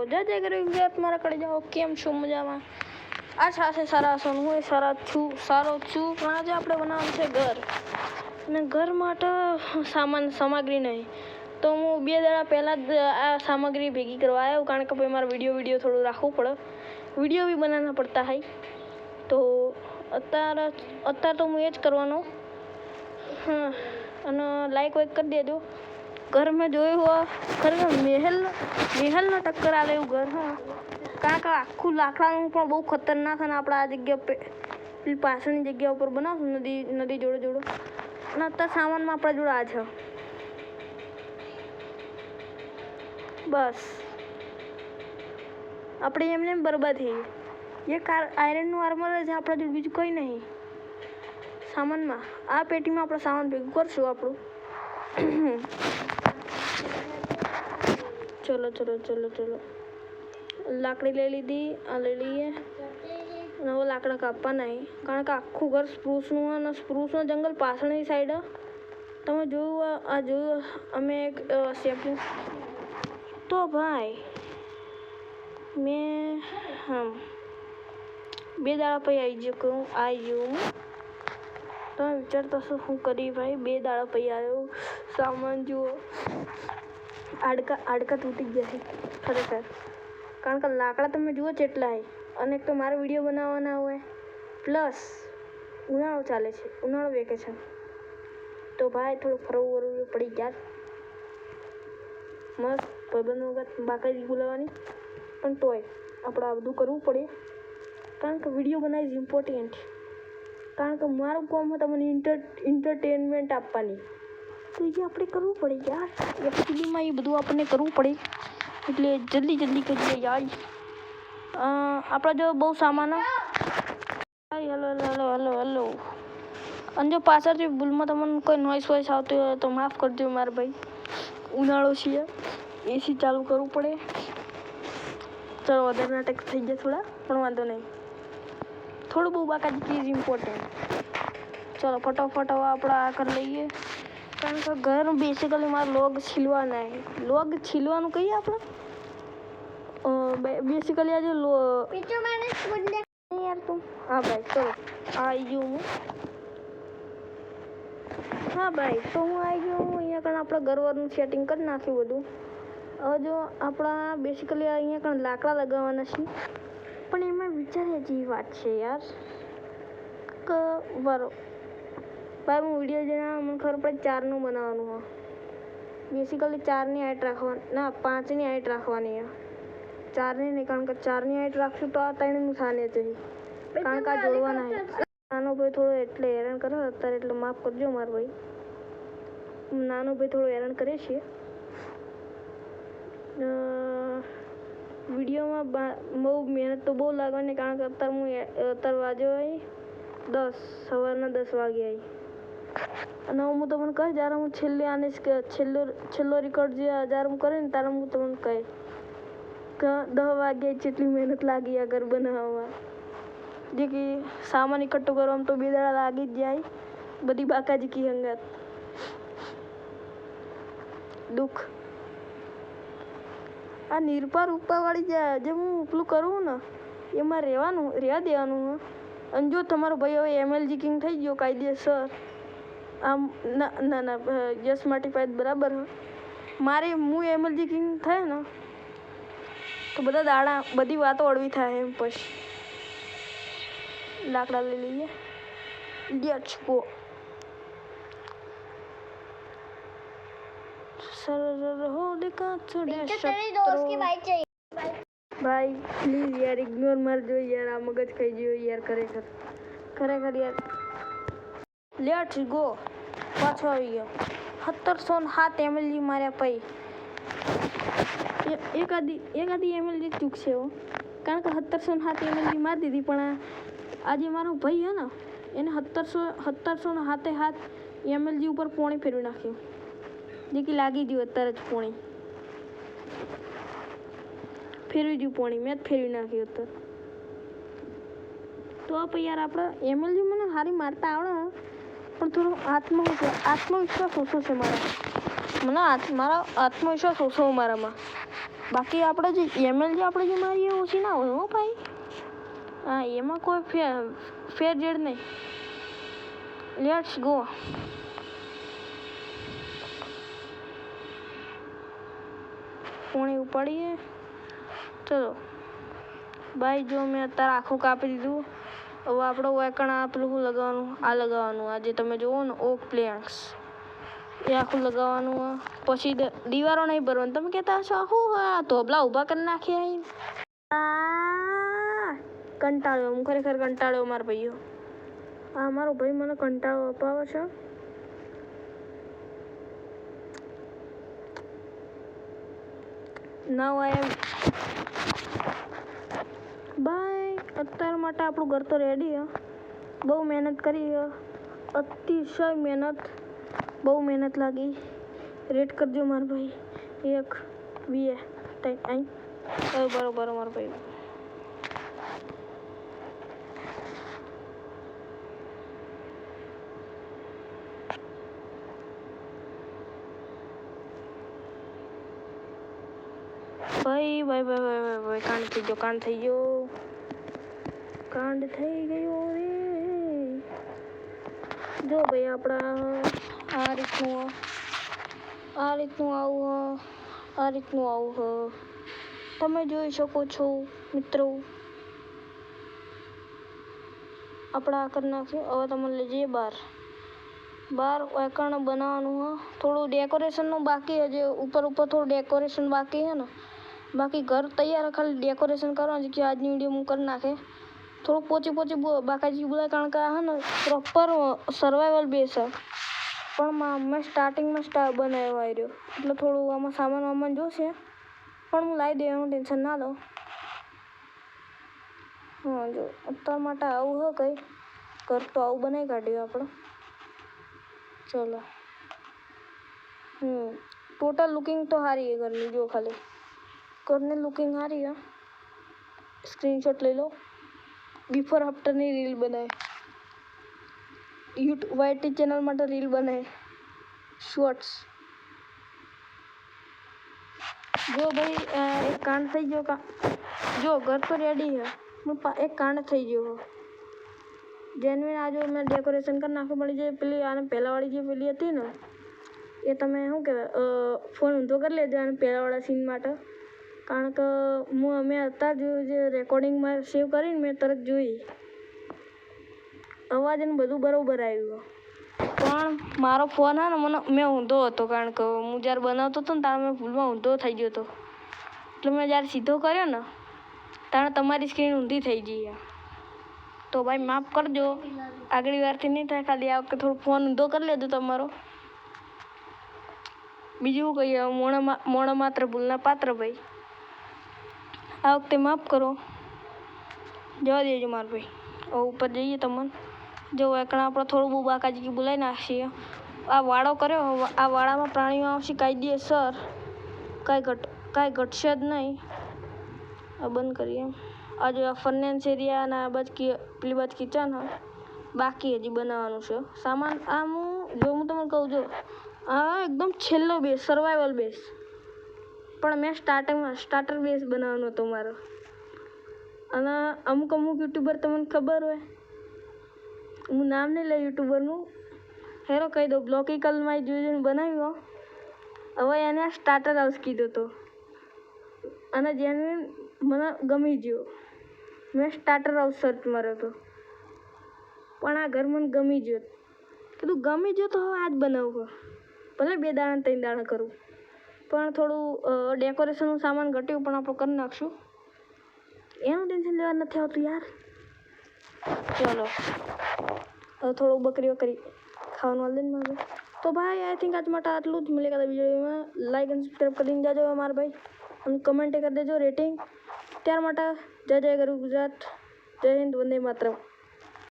જય જય કરી ગુજરાત મારા કડે જાઓ કેમ છો મજામાં આ સાથે સારા છો હું સારો છું પણ આજે આપણે બનાવવાનું છે ઘર અને ઘર માટે સામગ્રી નહીં તો હું 2 દાડા પહેલાં જ આ સામગ્રી ભેગી કરવા આવ્યો કારણ કે ભાઈ મારે વિડીયો થોડું રાખવું પડે વિડીયો બી બનાવના પડતા હોય તો અત્યારે તો હું એ જ કરવાનો હા અને લાઈક વાઈક કરી દેજો घर में જોયું હોય ખરેખર મહેલનો ટક્કર આલે એવું ઘર હા કારણ કે આખું લાકડાનું પણ બહુ ખતરનાક અને આપણે આ જગ્યા પેલી પાછળની જગ્યા ઉપર બનાવશું નદી જોડે અને અત્યારે સામાનમાં આપણા જોડે આ છે બસ આપણે એમને બરબાદ થઈ એક આયરનનું આર્મર છે આપણા જોડે બીજું કંઈ નહીં સામાનમાં આ પેટીમાં આપણે સામાન ભેગું કરશું આપણું ચલો લાકડી લઈ લીધી આ લઈ લઈએ અને હવે લાકડા કાપવા નહીં કારણ કે આખું ઘર સ્પ્રૂસનું અને સ્પ્રૂસનો જંગલ પાછળની સાઈડ તમે જોયું અમે એક સેપલિંગ તો ભાઈ મેં હા 2 દાડા પછી આવી ગયું તમે વિચારતા છો શું કરી ભાઈ 2 દાડા પછી આવ્યો સામાન જુઓ આડકા તૂટી ગયા છે ખરેખર કારણ કે લાકડા તમે જુઓ કેટલા હોય અને એક તો મારે વિડીયો બનાવવાના હોય પ્લસ ઉનાળો ચાલે છે ઉનાળો વેકેશન તો ભાઈ થોડું ફરવું પડી જાય મસ્ત ભાઈબંધો વખત બાકાજી બોલાવવાની પણ તોય આપણે આ બધું કરવું પડે કારણ કે વિડીયો બનાવી ઇમ્પોર્ટન્ટ કારણ કે મારું કામ તમને એન્ટરટેનમેન્ટ આપવાની તો એ આપણે કરવું પડે યાર એકચ્યુઅલીમાં એ બધું આપણને કરવું પડે એટલે જલ્દી કરીએ યાર આપણા જો બહુ સામાન હલો અને જો પાછળથી ભૂલમાં તમને કોઈ નોઈસ વોઇસ આવતી હોય તો માફ કરજો મારા ભાઈ ઉનાળો છે એસી ચાલુ કરવું પડે ચલો વધારે નાટક થઈ ગયા થોડા પણ વાંધો નહીં થોડું બહુ બાકાજી ચીજ ઇમ્પોર્ટન્ટ ચલો ફટાફટ હવે આપણે આ કરી લઈએ કારણ કે ઘર બેસિકલી મારે લોગ છીલવાનું કહીએ આપણે બેસિકલી આજે યાર તું હા ભાઈ ચલો આવી ગયું હું હા ભાઈ તો હું આવી ગયો અહીંયા કણ આપણે ઘરવાળનું સેટિંગ કરી નાખ્યું બધું હવે જો આપણા બેસિકલી અહીંયા કણ લાકડા લગાવવાના છે પણ એમાં વિચાર્યા જેવી વાત છે યાર કે બરો ભાઈ હું વિડીયો જોઈને મને ખબર પડે 4નું બનાવવાનું હોય બેસિકલી 4ની હાઈટ રાખવાની ના 5ની હાઈટ રાખવાની 4ની નહીં કારણ કે 4ની હાઈટ રાખશું તો આ 3નું થાને છે કારણ કે આ જોડવાના છે નાનો ભાઈ થોડો એટલે હેરાન કરે અત્યારે એટલે માફ કરજો મારો ભાઈ નાનો ભાઈ થોડો હેરાન કરે છે વિડીયોમાં બહુ મહેનત તો બહુ લાગવાની કારણ કે અત્યારે વાગ્યો હોય 10 સવારના 10 વાગે આવી અને હું તમને કહે જ્યારે હું છેલ્લો રેકોર્ડ જે જ્યારે હું કરે ને ત્યારે હું તમને કહે કે 10 વાગે જેટલી મહેનત લાગી આ ઘર બનાવવામાં જે કે સામાન એકઠો કરવામાં તો 2 દાડા લાગી જ જાય બધી બાકાજી કી હંગાત દુઃખ આ નિર્ભર ઉપરવાળી જે હું પેલું કરું ને એમાં રહેવા દેવાનું અને જો તમારો ભાઈ હવે MLG કિંગ થઈ ગયો કાયદેસર આમ ના યસ માટી પાય બરાબર મારે હું MLG કિંગ થાય ને તો બધી વાતો અડવી થાય એમ પછી લાકડા લઈ લઈએ લેટ્સ ગો सरर हो दिखा छोड़े भाई प्लीज यार इग्नोर मार जो यार आ मगज खाई जो यार खरेखर यार लेट्स गो पाछो આવી ગયો 1707 ml માર્યા પઈ એકાદી ml ચૂકશે હો કારણ કે 1707 ml મારી દીધી પણ આજે મારો ભાઈ હે ને એને 1707 ml ઉપર પોણી ફેરવી નાખ્યું જે કે લાગી ગયું અત્યારે જ પોણી ફેરવી ગયું પોણી મેં જ ફેરવી નાખ્યું અત્યારે તો પછી યાર આપણે MLG મને સારી મારતા આવડે પણ થોડો આત્મવિશ્વાસ ઓછો છે મારો આત્મવિશ્વાસ ઓછો મારામાં બાકી આપણે જે એમએલ જે આપણે જે મારીએ ઓછી ના હોય હો ભાઈ. હા એમાં કોઈ ફેર જેડ નહીં. Let's go. પોણી ઉપાડીએ. ચલો ભાઈ જો મેં અત્યારે આખું કાપી દીધું. હવે આપણે વેકણ આ પેલું લગાવવાનું, આ લગાવવાનું, આ જે તમે જુઓ ને ઓક પ્લેન્ક્સ એ આખું લગાવવાનું. પછી દીવારો નહીં ભરવાનું. તમે કહેતા હશો શું હા ધોબલા ઊભા કરી નાખ્યા. કંટાળ્યો હું, ખરેખર કંટાળ્યો મારા ભાઈઓ. આ મારો ભાઈ મને કંટાળો અપાવે છે. નાવ આઈ એમ બાય. અત્યાર માટે આપણું ઘર તો રેડી છે. બહુ મહેનત કરી છે, અતિશય મહેનત, બહુ મહેનત લાગી. રેટ કરજો મારા ભાઈ. 1 2 3 બરોબર મારા ભાઈ. ભાઈ ભાઈ ભાઈ ભાઈ ભાઈ કાંડ થઈ ગયો, કાંડ થઈ ગયો, કાંડ થઈ ગયો રે. જો ભાઈ આપણા આ રીતનું આવું તમે જોઈ શકો છો મિત્રો. આપણે આ કરી નાખ્યું. હવે તમે લઈ જઈએ બહાર વેકણ બનાવવાનું હોય. થોડું ડેકોરેશનનું બાકી હજી ઉપર થોડું ડેકોરેશન બાકી છે ને. બાકી ઘર તૈયાર, ખાલી ડેકોરેશન કરવાનું કે આજની વિડીયો હું કરી નાખે. થોડું પોચી બાકાજી બોલાય કારણ કે હા ને પ્રોપર સર્વાઈવલ બેસ છે. પણ મેં સ્ટાર્ટિંગમાં બનાવ્યો આવ્યો એટલે થોડું આમાં સામાન જોશે. પણ હું લાવી દેવાનું, ટેન્શન ના લો. હા જો અત્યાર માટે આવું હોય કંઈ ઘર તો આવું બનાવી કાઢ્યું આપણે. ચલો ટોટલ લુકિંગ તો સારી છે ઘરની. જો ખાલી ઘરની લુકિંગ સારી છે. સ્ક્રીનશોટ લઈ લો. બિફોર આફ્ટરની રીલ બનાવે. યુટ્યુબ વાયટી ચેનલ માટે રીલ બનાવે. શોર્ટ્સ. જો ભાઈ એક કાંડ થઈ ગયો. જો ઘર તો રેડી છે, એક કાંડ થઈ ગયો. જેન્યુઇન આ જો મેં ડેકોરેશન કરી નાખ્યું. પણ જે પેલી આને પહેલાંવાળી જે પેલી હતી ને એ તમે શું કહેવાય ફોન ઊંધો કરી લેજો આને પહેલાંવાળા સીન માટે. કારણ કે મેં અત્યારે જોયું જે રેકોર્ડિંગમાં સેવ કરીને મેં તરત જોઈ. અવાજ એને બધું બરાબર આવ્યું. પણ મારો ફોન હે ને મેં ઊંધો હતો. કારણ કે હું જ્યારે બનાવતો હતો ને ત્યારે મેં ભૂલમાં ઊંધો થઈ ગયો હતો. એટલે મેં જ્યારે સીધો કર્યો ને ત્યારે તમારી સ્ક્રીન ઊંધી થઈ ગઈ. તો ભાઈ માફ કરજો, આગળી વારથી નહીં થાય. ખાલી આ વખતે થોડું ફોન ઊંધો કરી લેજો તમારો. બીજું કહીએ મોણા માત્ર ભૂલના પાત્ર ભાઈ. આ વખતે માફ કરો, જવા દેજો મારા ભાઈ. હવે ઉપર જઈએ તમને. જો એકણા આપણે થોડું બહુ બાકાજી બોલાવી નાખીએ. આ વાળો કર્યો, આ વાળામાં પ્રાણીઓ આવશે કાયદેસર. કાંઈ ઘટશે જ નહીં. આ બંધ કરીએ. આ જો આ ફર્નેન્સ એરિયા અને આ પેલી બાજુ કિચન હોય બાકી હજી બનાવવાનું છે સામાન. હું તમને કહું જો આ એકદમ છેલ્લો બેસ, સર્વાઈવલ બેસ. પણ મેં સ્ટાર્ટર બેસ બનાવવાનો હતો મારો. અને અમુક યુટ્યુબર તમને ખબર હોય, હું નામ નહીં લઈ યુટ્યુબરનું, હેરો કહી દઉં. બ્લોકિકલમાં જોઈને બનાવ્યો. હવે એને સ્ટાર્ટર હાઉસ કીધો હતો અને જેને મને ગમી ગયો. મેં સ્ટાર્ટર હાઉસ સર્ચ માર્યો હતો પણ આ ઘર મને ગમી ગયો. કીધું ગમી ગયો તો હવે આ જ બનાવું. ભલે 2 દાણા 3 દાણા કરું, પણ થોડું ડેકોરેશનનું સામાન ઘટ્યું પણ આપણે કરી નાખશું. એનું ટેન્શન લેવા નથી આવતું યાર. ચલો હવે થોડું બકરી ખાવાનું હાલ દે ને મારે. તો ભાઈ આઈ થિંક આજ માટે આટલું જ. મળે કાલે વિડીયોમાં લાઈક અને સબસ્ક્રાઈબ કરીને જાજો મારા ભાઈ. અને કમેન્ટ કરી દેજો રેટિંગ. ત્યાર માટે જય ગરુ ગુજરાત, જય હિન્દ, વંદે માતરમ.